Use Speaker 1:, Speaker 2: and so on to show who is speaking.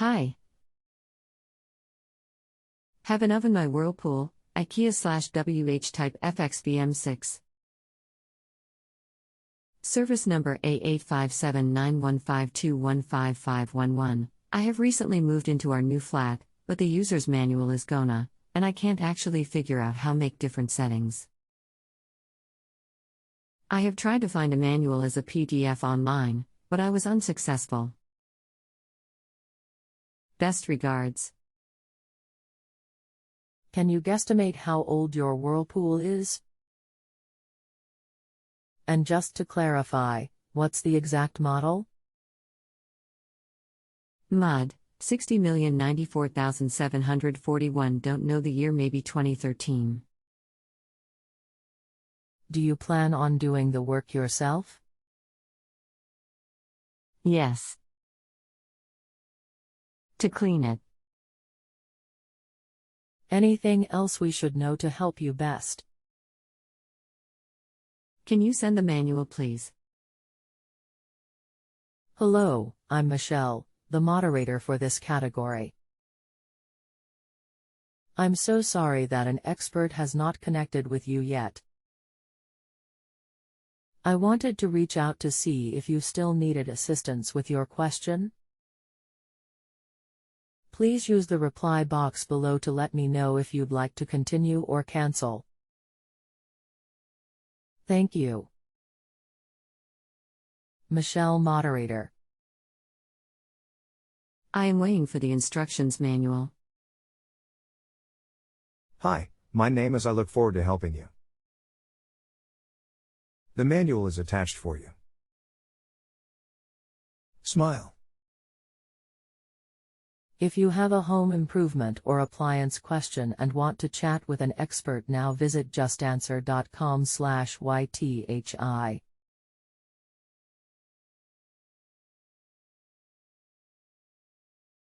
Speaker 1: Hi. Have an oven by Whirlpool, IKEA/WH Type FXVM6. Service number A857915215511. I have recently moved into our new flat, but the user's manual is gona, and I can't actually figure out how make different settings. I have tried to find a manual as a PDF online, but I was unsuccessful. Best regards.
Speaker 2: Can you guesstimate how old your Whirlpool is? And just to clarify, what's the exact model?
Speaker 1: Mod, 60,094,741. Don't know the year, maybe 2013.
Speaker 2: Do you plan on doing the work yourself?
Speaker 1: Yes. To clean it.
Speaker 2: Anything else we should know to help you best?
Speaker 1: Can you send the manual, please?
Speaker 2: Hello, I'm Michelle, the moderator for this category. I'm so sorry that an expert has not connected with you yet. I wanted to reach out to see if you still needed assistance with your question. Please use the reply box below to let me know if you'd like to continue or cancel. Thank you. Michelle, moderator.
Speaker 1: I am waiting for the instructions manual.
Speaker 3: Hi, my name is. I look forward to helping you. The manual is attached for you. Smile.
Speaker 2: If you have a home improvement or appliance question and want to chat with an expert now, visit justanswer.com/ythi.